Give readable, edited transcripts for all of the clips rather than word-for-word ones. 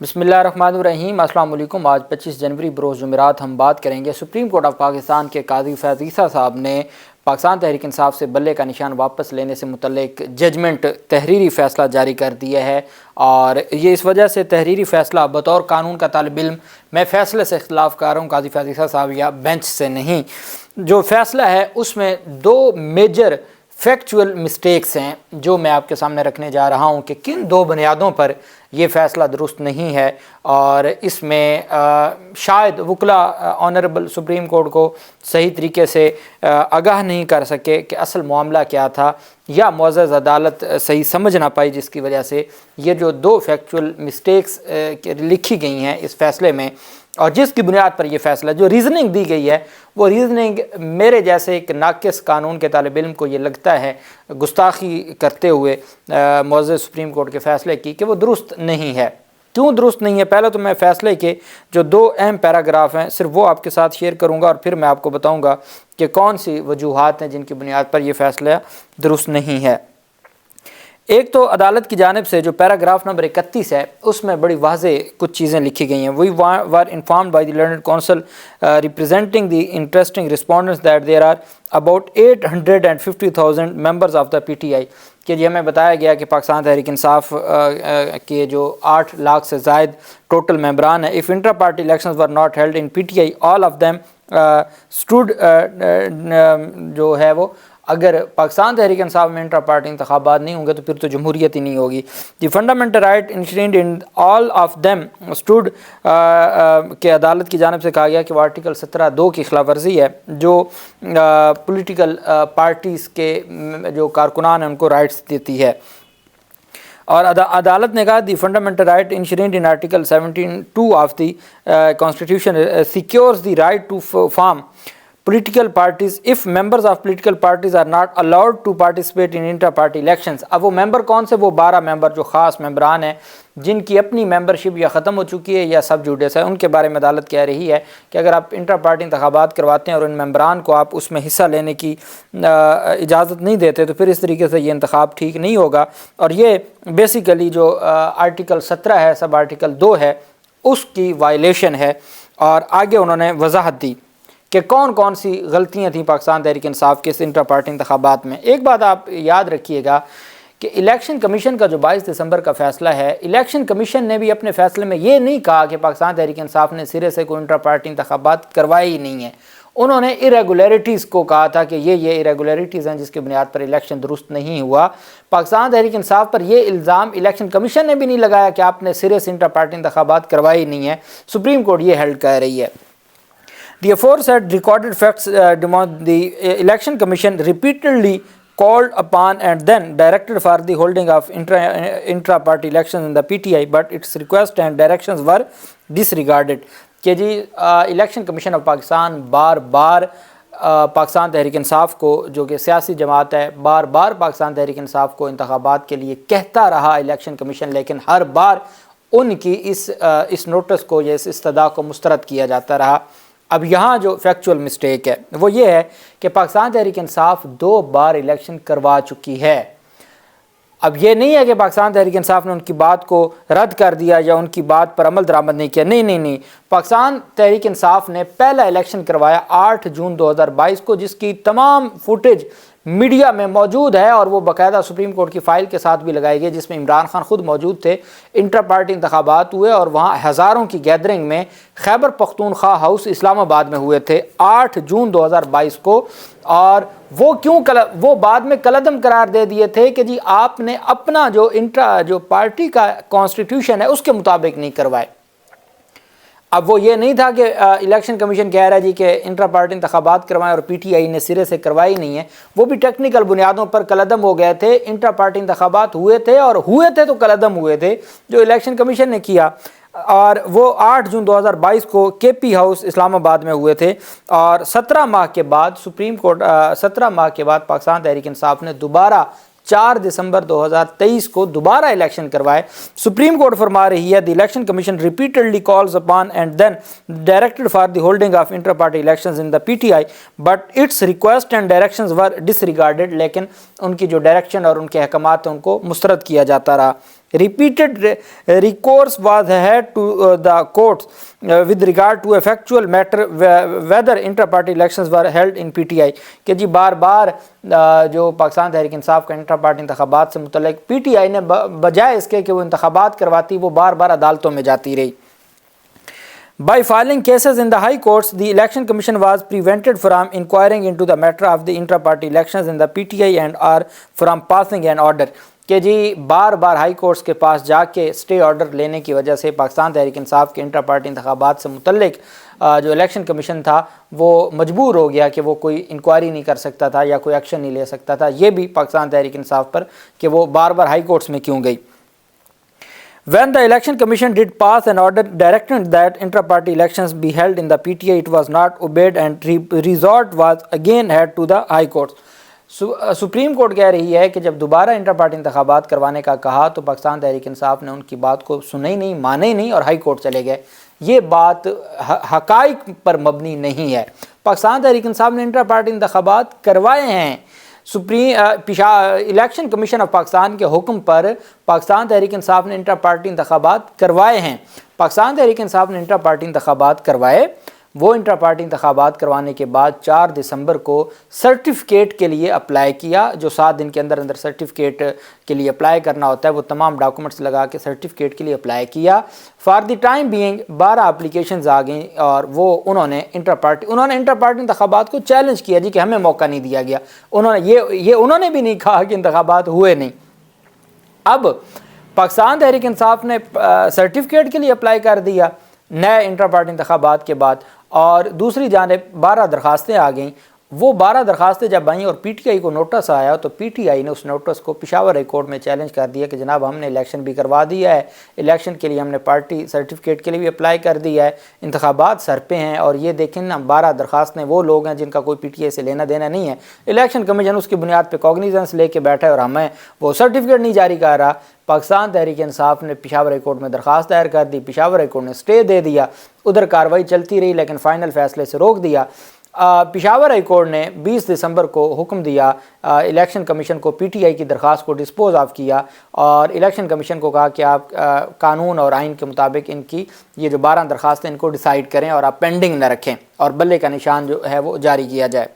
بسم اللہ الرحمن الرحیم۔ السلام علیکم۔ آج 25 جنوری بروز جمعرات ہم بات کریں گے سپریم کورٹ آف پاکستان کے قاضی فیاض عیسیٰ صاحب نے پاکستان تحریک انصاف سے بلے کا نشان واپس لینے سے متعلق ججمنٹ تحریری فیصلہ جاری کر دیا ہے، اور یہ اس وجہ سے تحریری فیصلہ بطور قانون کا طالب علم میں فیصلے سے اختلاف کر رہا ہوں، قاضی فیاض عیسیٰ صاحب یا بینچ سے نہیں۔ جو فیصلہ ہے اس میں دو میجر فیکچول مسٹیکس ہیں جو میں آپ کے سامنے رکھنے جا رہا ہوں کہ کن دو بنیادوں پر یہ فیصلہ درست نہیں ہے، اور اس میں شاید وکلا آنریبل سپریم کورٹ کو صحیح طریقے سے آگاہ نہیں کر سکے کہ اصل معاملہ کیا تھا، یا معزز عدالت صحیح سمجھ نہ پائی، جس کی وجہ سے یہ جو دو فیکچول مسٹیکس لکھی گئی ہیں اس فیصلے میں، اور جس کی بنیاد پر یہ فیصلہ جو ریزننگ دی گئی ہے وہ ریزننگ میرے جیسے ایک ناقص قانون کے طالب علم کو یہ لگتا ہے گستاخی کرتے ہوئے معزز سپریم کورٹ کے فیصلے کی کہ وہ درست نہیں ہے۔ کیوں درست نہیں ہے؟ پہلے تو میں فیصلے کے جو دو اہم پیراگراف ہیں صرف وہ آپ کے ساتھ شیئر کروں گا، اور پھر میں آپ کو بتاؤں گا کہ کون سی وجوہات ہیں جن کی بنیاد پر یہ فیصلہ درست نہیں ہے۔ ایک تو عدالت کی جانب سے جو پیراگراف نمبر 31 ہے اس میں بڑی واضح کچھ چیزیں لکھی گئی ہیں۔ وی were informed by the learned counsel representing the interesting respondents that there are about 850,000 members of the PTI، کہ یہ ہمیں بتایا گیا کہ پاکستان تحریک انصاف کے جو 8 لاکھ سے زائد ٹوٹل ممبران ہیں۔ if intra-party elections were not held in PTI all of them stood جو ہے وہ اگر پاکستان تحریک انصاف میں انٹرا پارٹی انتخابات نہیں ہوں گے تو پھر تو جمہوریت ہی نہیں ہوگی۔ The fundamental right enshrined in all of them stood کہ عدالت کی جانب سے کہا گیا کہ وہ آرٹیکل 17(2) کی خلاف ورزی ہے جو پولیٹیکل پارٹیز کے جو کارکنان ہیں ان کو رائٹس دیتی ہے، اور عدالت نے کہا the fundamental right enshrined in article 17(2) of the constitution secures the right to form political parties if members of political parties are not allowed to participate in intra-party elections۔ اب وہ ممبر کون سے؟ وہ 12 ممبر جو خاص ممبران ہیں جن کی اپنی ممبرشپ یا ختم ہو چکی ہے یا سب جوڈیس ہے، ان کے بارے میں عدالت کہہ رہی ہے کہ اگر آپ انٹرا پارٹی انتخابات کرواتے ہیں اور ان ممبران کو آپ اس میں حصہ لینے کی اجازت نہیں دیتے تو پھر اس طریقے سے یہ انتخاب ٹھیک نہیں ہوگا، اور یہ بیسیکلی جو آرٹیکل 17 ہے سب آرٹیکل 2 ہے اس کی وائلیشن ہے۔ اور آگے انہوں نے وضاحت دی کہ کون کون سی غلطیاں تھیں پاکستان تحریک انصاف کے انٹرا پارٹی انتخابات میں۔ ایک بات آپ یاد رکھیے گا کہ الیکشن کمیشن کا جو 22 دسمبر کا فیصلہ ہے، الیکشن کمیشن نے بھی اپنے فیصلے میں یہ نہیں کہا کہ پاکستان تحریک انصاف نے سرے سے کوئی انٹرا پارٹی انتخابات کروائے ہی نہیں ہیں۔ انہوں نے ایریگولیرٹیز کو کہا تھا کہ یہ ایریگولیرٹیز ہیں جس کی بنیاد پر الیکشن درست نہیں ہوا۔ پاکستان تحریک انصاف پر یہ الزام الیکشن کمیشن نے بھی نہیں لگایا کہ آپ نے سرے سے انٹرا پارٹی انتخابات کروائے ہی نہیں ہیں، سپریم کورٹ یہ ہیلڈ کر رہی ہے۔ The aforesaid recorded facts demand the election commission repeatedly called upon and then directed for the holding of intra-party elections in the PTI, but its request and directions were disregarded۔ کہ جی election commission of Pakistan بار بار پاکستان تحریک انصاف کو جو کہ سیاسی جماعت ہے بار بار پاکستان تحریک انصاف کو انتخابات کے لیے کہتا رہا الیکشن کمیشن، لیکن ہر بار ان کی اس نوٹس کو یا اس استدعا کو مسترد کیا جاتا رہا۔ اب یہاں جو فیکچول مسٹیک ہے وہ یہ ہے کہ پاکستان تحریک انصاف 2 بار الیکشن کروا چکی ہے۔ اب یہ نہیں ہے کہ پاکستان تحریک انصاف نے ان کی بات کو رد کر دیا یا ان کی بات پر عمل درآمد نہیں کیا، نہیں، پاکستان تحریک انصاف نے پہلا الیکشن کروایا 8 جون 2022 کو، جس کی تمام فوٹیج میڈیا میں موجود ہے، اور وہ باقاعدہ سپریم کورٹ کی فائل کے ساتھ بھی لگائی گئی جس میں عمران خان خود موجود تھے۔ انٹر پارٹی انتخابات ہوئے اور وہاں ہزاروں کی گیدرنگ میں خیبر پختونخوا ہاؤس اسلام آباد میں ہوئے تھے 8 جون 2022 کو، اور وہ بعد میں کالعدم قرار دے دیے تھے کہ جی آپ نے اپنا جو پارٹی کا کانسٹیٹیوشن ہے اس کے مطابق نہیں کروائے۔ اب وہ یہ نہیں تھا کہ الیکشن کمیشن کہہ رہا ہے جی کہ انٹرا پارٹی انتخابات کروائیں اور پی ٹی آئی نے سرے سے کروائی نہیں ہے، وہ بھی ٹیکنیکل بنیادوں پر کالعدم ہو گئے تھے۔ انٹرا پارٹی انتخابات ہوئے تھے تو کالعدم ہوئے تھے جو الیکشن کمیشن نے کیا، اور وہ 8 جون 2022 کو کے پی ہاؤس اسلام آباد میں ہوئے تھے، اور 17 ماہ کے بعد پاکستان تحریک انصاف نے دوبارہ 4 دسمبر 2023 کو دوبارہ الیکشن کروائے۔ سپریم کورٹ فرما رہی ہے the election commission repeatedly calls upon and then directed for the holding of inter party elections in the P T I but its request and directions were disregarded, لیکن ان کی جو direction اور ان کے احکامات ہیں ان کو مسترد کیا جاتا رہا۔ repeated recourse was had to the courts with regard to a factual matter whether inter-party elections were held in PTI. کہ جی بار بار جو پاکستان تحریک انصاف کا انٹر پارٹی انتخابات سے متعلق پی ٹی آئی نے بجائے اس کے کہ وہ انتخابات کرواتی وہ بار بار عدالتوں میں جاتی رہی. By filing cases in the high courts, the election commission was prevented from inquiring into the matter of the inter-party elections in the PTI and or from passing an order. کہ جی بار بار ہائی کورٹس کے پاس جا کے stay order لینے کی وجہ سے پاکستان تحریک انصاف کے inter party انتخابات سے متعلق جو الیکشن کمیشن تھا وہ مجبور ہو گیا کہ وہ کوئی انکوائری نہیں کر سکتا تھا یا کوئی ایکشن نہیں لے سکتا تھا. یہ بھی پاکستان تحریک انصاف پر کہ وہ بار بار ہائی کورٹس میں کیوں گئی. When the election commission did pass an order directing that inter-party elections be held in the PTI, it was not obeyed and resort was again had to the high courts. Supreme court کہہ رہی ہے کہ جب دوبارہ inter party انتخابات کروانے کا کہا تو پاکستان تحریک انصاف نے ان کی بات کو سنا ہی نہیں، مانا ہی نہیں اور ہائی کورٹ چلے گئے. یہ بات حقائق پر مبنی نہیں ہے. پاکستان تحریک انصاف نے انٹر پارٹی انتخابات کروائے ہیں. الیکشن کمیشن آف پاکستان کے حکم پر پاکستان تحریک انصاف نے انٹر پارٹی انتخابات کروائے ہیں. پاکستان تحریک انصاف نے انٹر پارٹی انتخابات کروائے. وہ انٹر پارٹی انتخابات کروانے کے بعد 4 دسمبر کو سرٹیفکیٹ کے لیے اپلائی کیا. جو 7 دن کے اندر سرٹیفکیٹ کے لیے اپلائی کرنا ہوتا ہے وہ تمام ڈاکومنٹس لگا کے سرٹیفکیٹ کے لیے اپلائی کیا. For the time being 12 applications آ گئیں اور وہ انہوں نے انٹر پارٹی انتخابات کو چیلنج کیا جی کہ ہمیں موقع نہیں دیا گیا. انہوں نے بھی نہیں کہا کہ انتخابات ہوئے نہیں. اب پاکستان تحریک انصاف نے سرٹیفکیٹ کے لیے اپلائی کر دیا نئے انٹر پارٹی انتخابات کے بعد، اور دوسری جانب 12 درخواستیں آ گئیں. وہ 12 درخواستیں جب آئیں اور پی ٹی آئی کو نوٹس آیا تو پی ٹی آئی نے اس نوٹس کو پشاور ہائی کورٹ میں چیلنج کر دیا کہ جناب ہم نے الیکشن بھی کروا دیا ہے، الیکشن کے لیے ہم نے پارٹی سرٹیفکیٹ کے لیے بھی اپلائی کر دیا ہے، انتخابات سر پہ ہیں اور یہ دیکھیں نا 12 درخواستیں وہ لوگ ہیں جن کا کوئی پی ٹی آئی سے لینا دینا نہیں ہے. الیکشن کمیشن اس کی بنیاد پہ کوگنیزنس لے کے بیٹھا ہے اور ہمیں وہ سرٹیفکیٹ نہیں جاری کر رہا. پاکستان تحریک انصاف نے پشاور ہائی کورٹ میں درخواست دائر کر دی. پشاور ہائی کورٹ نے اسٹے دے دیا. ادھر کارروائی چلتی رہی لیکن فائنل فیصلے سے روک دیا. پشاور ہائی کورٹ نے 20 دسمبر کو حکم دیا الیکشن کمیشن کو پی ٹی آئی کی درخواست کو ڈسپوز آف کیا اور الیکشن کمیشن کو کہا کہ آپ قانون اور آئین کے مطابق ان کی یہ جو 12 درخواستیں ان کو ڈیسائیڈ کریں اور آپ پینڈنگ نہ رکھیں اور بلے کا نشان جو ہے وہ جاری کیا جائے.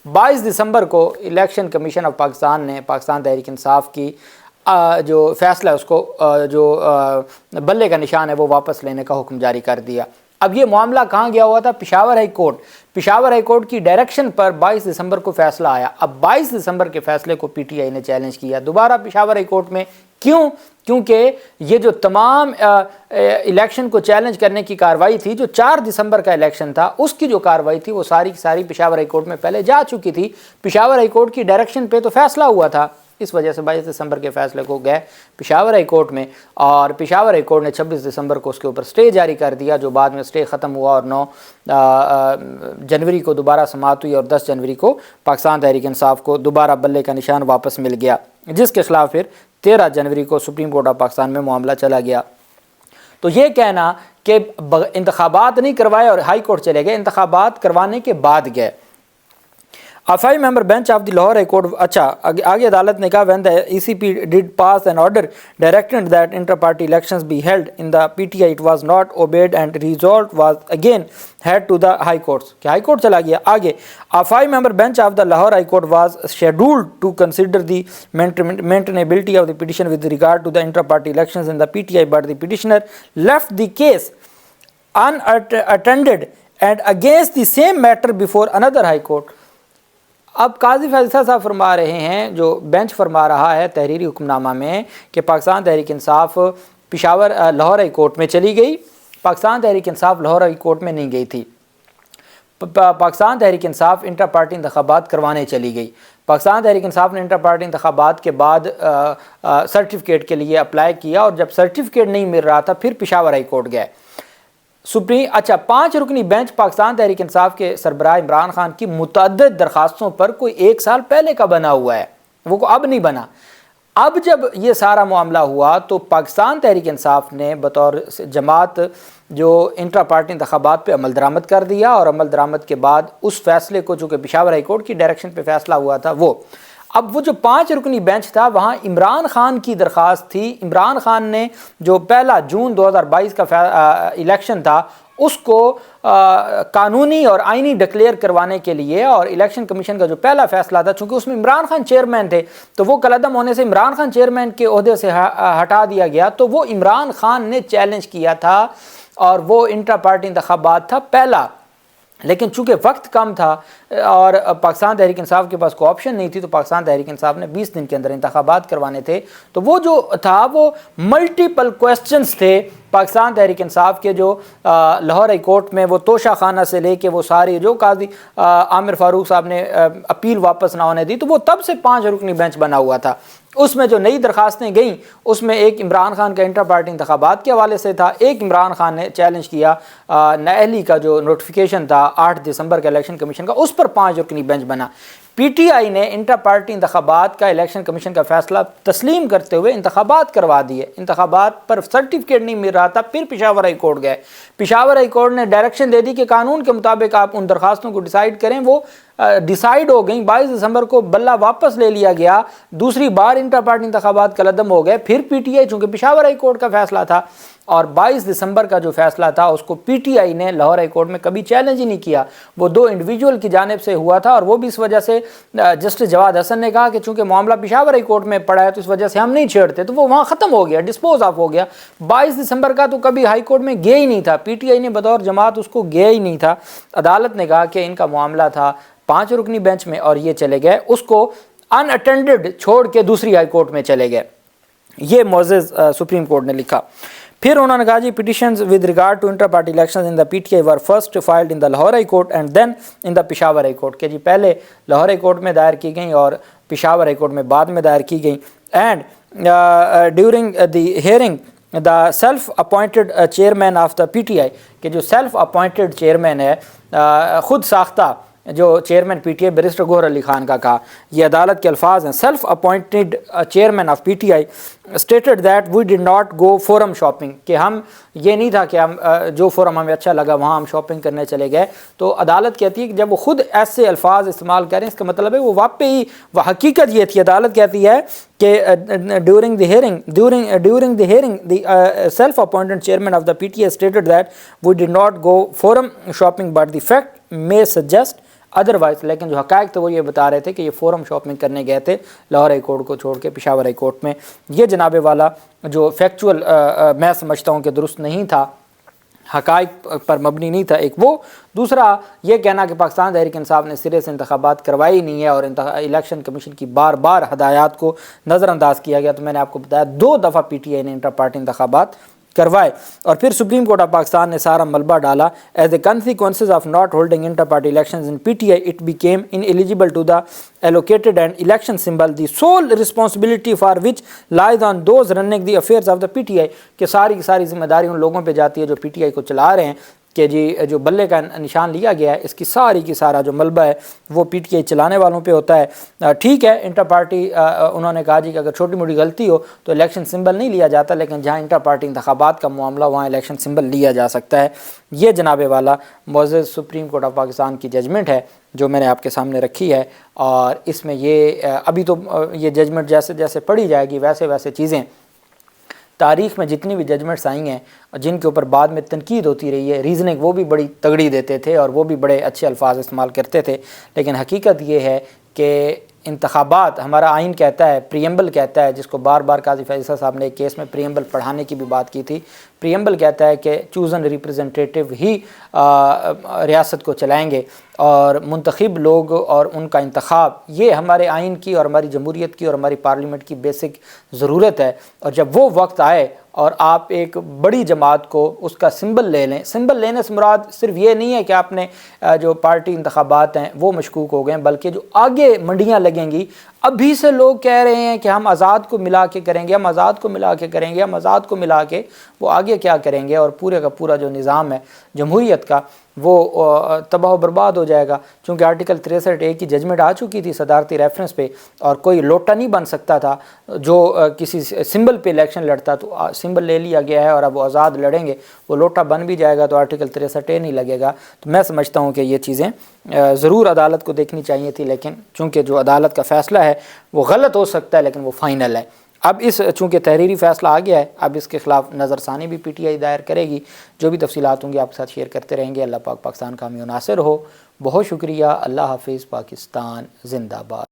22 دسمبر کو الیکشن کمیشن آف پاکستان نے پاکستان تحریک انصاف کی جو فیصلہ ہے اس کو جو بلے کا نشان ہے وہ واپس لینے کا حکم جاری کر دیا. اب یہ معاملہ کہاں گیا ہوا تھا؟ Peshawar high court. Peshawar high court کی ڈائریکشن پر 22 دسمبر کو فیصلہ آیا. اب 22 دسمبر کے فیصلے کو پی ٹی آئی نے چیلنج کیا دوبارہ پشاور ہائی کورٹ میں. کیوں؟ کیونکہ یہ جو تمام الیکشن کو چیلنج کرنے کی کارروائی تھی، جو 4 دسمبر کا الیکشن تھا اس کی جو کارروائی تھی وہ ساری کی ساری پشاور ہائی کورٹ میں پہلے جا چکی تھی. پشاور ہائی کورٹ کی ڈائریکشن پہ تو فیصلہ ہوا تھا، اس وجہ سے 22 دسمبر کے فیصلے کو گئے پشاور ہائی کورٹ میں اور پشاور ہائی کورٹ نے 26 دسمبر کو اس کے اوپر سٹے جاری کر دیا جو بعد میں سٹے ختم ہوا اور 9 جنوری کو دوبارہ سماعت ہوئی اور 10 جنوری کو پاکستان تحریک انصاف کو دوبارہ بلے کا نشان واپس مل گیا، جس کے خلاف پھر 13 جنوری کو سپریم کورٹ آف پاکستان میں معاملہ چلا گیا. تو یہ کہنا کہ انتخابات نہیں کروائے اور ہائی کورٹ چلے گئے، انتخابات کروانے کے بعد گئے. A 5-member bench of the Lahore High Court اچھا آگے عدالت نے کہا when the ECP did pass an order directing that inter-party elections be held in the PTI it was not obeyed and result was again had to the high courts کہ high court چلا گیا. آگے A 5-member bench of the Lahore High Court was scheduled to consider the maintainability of the petition with regard to the inter-party elections in the PTI but the petitioner left the case unattended and against the same matter before another high court. اب قاضی فیصلہ صاحب فرما رہے ہیں، جو bench فرما رہا ہے تحریری حکم نامہ میں کہ پاکستان تحریک انصاف لاہور ہائی کورٹ میں چلی گئی. پاکستان تحریک انصاف لاہور ہائی کورٹ میں نہیں گئی تھی. پاکستان تحریک انصاف انٹر پارٹی انتخابات کروانے چلی گئی. پاکستان تحریک انصاف نے انٹر پارٹی انتخابات کے بعد سرٹیفکیٹ کے لیے اپلائی کیا اور جب سرٹیفکیٹ نہیں مل رہا تھا پھر پشاور ہائی کورٹ گئے. 5 رکنی بینچ پاکستان تحریک انصاف کے سربراہ عمران خان کی متعدد درخواستوں پر کوئی 1 سال پہلے کا بنا ہوا ہے، وہ اب نہیں بنا. اب جب یہ سارا معاملہ ہوا تو پاکستان تحریک انصاف نے بطور جماعت جو انٹرا پارٹی انتخابات پہ عمل درآمد کر دیا اور عمل درآمد کے بعد اس فیصلے کو جو کہ پشاور ہائی کورٹ کی ڈائریکشن پہ فیصلہ ہوا تھا وہ اب وہ جو 5 رکنی بینچ تھا وہاں عمران خان کی درخواست تھی. عمران خان نے جو پہلا جون 2022 کا الیکشن تھا اس کو قانونی اور آئینی ڈکلیئر کروانے کے لیے، اور الیکشن کمیشن کا جو پہلا فیصلہ تھا چونکہ اس میں عمران خان چیئرمین تھے تو وہ کالعدم ہونے سے عمران خان چیئرمین کے عہدے سے ہٹا دیا گیا، تو وہ عمران خان نے چیلنج کیا تھا اور وہ انٹرا پارٹی انتخابات تھا پہلا. لیکن چونکہ وقت کم تھا اور پاکستان تحریک انصاف کے پاس کوئی آپشن نہیں تھی تو پاکستان تحریک انصاف نے 20 دن کے اندر انتخابات کروانے تھے. تو وہ جو تھا وہ ملٹیپل کویسچنز تھے پاکستان تحریک انصاف کے، جو لاہور ہائی کورٹ میں وہ توشہ خانہ سے لے کے وہ ساری جو قاضی عامر فاروق صاحب نے اپیل واپس نہ ہونے دی، تو وہ تب سے 5 رکنی بینچ بنا ہوا تھا. اس میں جو نئی درخواستیں گئیں اس میں ایک عمران خان کا انٹر پارٹی انتخابات کے حوالے سے تھا، ایک عمران خان نے چیلنج کیا نااہلی کا جو نوٹیفیکیشن تھا 8 دسمبر کا الیکشن کمیشن کا، اس پر 5 رکنی بینچ بنا. پی ٹی آئی نے انٹر پارٹی انتخابات کا الیکشن کمیشن کا فیصلہ تسلیم کرتے ہوئے انتخابات کروا دیے. انتخابات پر سرٹیفکیٹ نہیں مل رہا تھا، پھر پشاور ہائی کورٹ گئے. پشاور ہائی کورٹ نے ڈائریکشن دے دی کہ قانون کے مطابق آپ ان درخواستوں کو ڈیسائیڈ کریں. وہ ڈیسائیڈ ہو گئیں. 22 دسمبر کو بلہ واپس لے لیا گیا، دوسری بار انٹر پارٹی انتخابات کالعدم ہو گئے. پھر پی ٹی آئی چونکہ پشاور ہائی کورٹ کا فیصلہ تھا اور 22 دسمبر کا جو فیصلہ تھا اس کو پی ٹی آئی نے لاہور ہائی کورٹ میں کبھی چیلنج ہی نہیں کیا. وہ 2 انڈیویجول کی جانب سے ہوا تھا اور وہ بھی اس وجہ سے جسٹس جواد حسن نے کہا کہ چونکہ معاملہ پشاور ہائی کورٹ میں پڑا ہے تو اس وجہ سے ہم نہیں چھیڑتے، تو وہ وہاں ختم ہو گیا، ڈسپوز آف ہو گیا. 22 دسمبر کا تو کبھی ہائی کورٹ میں گیا ہی نہیں تھا، پی ٹی آئی نے بطور جماعت اس کو گیا ہی نہیں تھا. عدالت نے کہا کہ ان کا معاملہ تھا 5 رکنی بینچ میں اور یہ چلے گئے، اس کو ان اٹینڈڈ چھوڑ کے دوسری ہائی کورٹ میں چلے گئے. یہ معزز سپریم کورٹ نے لکھا. پھر انہوں نے کہا جی petitions with regard to inter party elections in the P T I were first filed in the Lahore high court and then in the Peshawar high court, کہ جی پہلے لاہور ہائی کورٹ میں دائر کی گئیں اور پشاور ہائی کورٹ میں بعد میں دائر کی گئیں. And during the hearing the self appointed chairman of the P T I, کہ جو سیلف اپوائنٹڈ چیئرمین ہے، خود ساختہ جو chairman P T I barrister Gohar Ali Khan کا کہا، یہ عدالت کے الفاظ ہیں. Self appointed chairman of P T I stated that we did not go forum shopping, کہ ہم یہ نہیں تھا کہ ہم جو فورم ہمیں اچھا لگا وہاں ہم شاپنگ کرنے چلے گئے. تو عدالت کہتی ہے کہ جب وہ خود ایسے الفاظ استعمال کریں اس کا مطلب ہے وہ واقعی وہ حقیقت یہ تھی. عدالت کہتی ہے کہ during the hearing the self appointed chairman of the P T I stated that we did not go forum shopping but the fact may suggest otherwise, لیکن جو حقائق تھے وہ یہ بتا رہے تھے کہ یہ فورم شاپنگ کرنے گئے تھے لاہور ہائی کورٹ کو چھوڑ کے پشاور ہائی کورٹ میں. یہ جناب والا جو فیکچول میں سمجھتا ہوں کہ درست نہیں تھا، حقائق پر مبنی نہیں تھا. ایک وہ، دوسرا یہ کہنا کہ پاکستان تحریک انصاف نے سرے سے انتخابات کروائی نہیں ہے اور الیکشن کمیشن کی بار بار ہدایات کو نظر انداز کیا گیا. تو میں نے آپ کو بتایا 2 دفعہ پی ٹی آئی نے انٹر پارٹی انتخابات کروائے. اور پھر سپریم کورٹ آف پاکستان نے سارا ملبہ ڈالا. As a consequences of not holding inter party elections in P T I it became ineligible to the allocated and election symbol the sole responsibility for which lies on those running the affairs of the PTI، کہ ساری کی ساری ذمہ داری ان لوگوں پہ جاتی ہے جو پی ٹی آئی کو چلا رہے ہیں، کہ جی جو بلے کا نشان لیا گیا ہے اس کی ساری کی سارا جو ملبہ ہے وہ پی ٹی آئی چلانے والوں پہ ہوتا ہے. ٹھیک ہے انٹر پارٹی انہوں نے کہا جی کہ اگر چھوٹی موٹی غلطی ہو تو الیکشن سمبل نہیں لیا جاتا، لیکن جہاں انٹر پارٹی انتخابات کا معاملہ وہاں الیکشن سمبل لیا جا سکتا ہے. یہ جناب والا معزز سپریم کورٹ آف پاکستان کی ججمنٹ ہے جو میں نے آپ کے سامنے رکھی ہے. اور اس میں یہ ابھی تو یہ ججمنٹ جیسے جیسے پڑھی جائے گی ویسے ویسے چیزیں تاریخ میں جتنی بھی ججمنٹس آئی ہیں جن کے اوپر بعد میں تنقید ہوتی رہی ہے، ریزننگ وہ بھی بڑی تگڑی دیتے تھے اور وہ بھی بڑے اچھے الفاظ استعمال کرتے تھے، لیکن حقیقت یہ ہے کہ انتخابات ہمارا آئین کہتا ہے، پریمبل کہتا ہے، جس کو بار بار قاضی فیصل صاحب نے ایک کیس میں پریمبل پڑھانے کی بھی بات کی تھی. پریمبل کہتا ہے کہ چوزن ریپرزنٹیٹیو ہی ریاست کو چلائیں گے اور منتخب لوگ اور ان کا انتخاب یہ ہمارے آئین کی اور ہماری جمہوریت کی اور ہماری پارلیمنٹ کی بیسک ضرورت ہے. اور جب وہ وقت آئے اور آپ ایک بڑی جماعت کو اس کا سمبل لے لیں، سمبل لینے سے مراد صرف یہ نہیں ہے کہ آپ نے جو پارٹی انتخابات ہیں وہ مشکوک ہو گئے، بلکہ جو آگے منڈیاں لگیں گی ابھی سے لوگ کہہ رہے ہیں کہ ہم آزاد کو ملا کے کریں گے، ہم آزاد کو ملا کے کریں گے، ہم آزاد کو ملا کے، وہ آگے کیا کریں گے. اور پورے کا پورا جو نظام ہے جمہوریت کا وہ تباہ و برباد ہو جائے گا، چونکہ آرٹیکل 63A کی ججمنٹ آ چکی تھی صدارتی ریفرنس پہ، اور کوئی لوٹا نہیں بن سکتا تھا جو کسی سمبل پہ الیکشن لڑتا، تو سمبل لے لیا گیا ہے اور اب وہ آزاد لڑیں گے، وہ لوٹا بن بھی جائے گا تو آرٹیکل 63A نہیں لگے گا۔ تو میں سمجھتا ہوں کہ یہ چیزیں ضرور عدالت کو دیکھنی چاہیے تھی، لیکن چونکہ جو عدالت کا فیصلہ ہے وہ غلط ہو سکتا ہے لیکن وہ فائنل ہے۔ اب چونکہ تحریری فیصلہ آ گیا ہے، اب اس کے خلاف نظر ثانی بھی PTI دائر کرے گی۔ جو بھی تفصیلات ہوں گی آپ کے ساتھ شیئر کرتے رہیں گے۔ اللہ پاک پاکستان کا حامی و ناصر ہو۔ بہت شکریہ۔ اللہ حافظ۔ پاکستان زندہ باد۔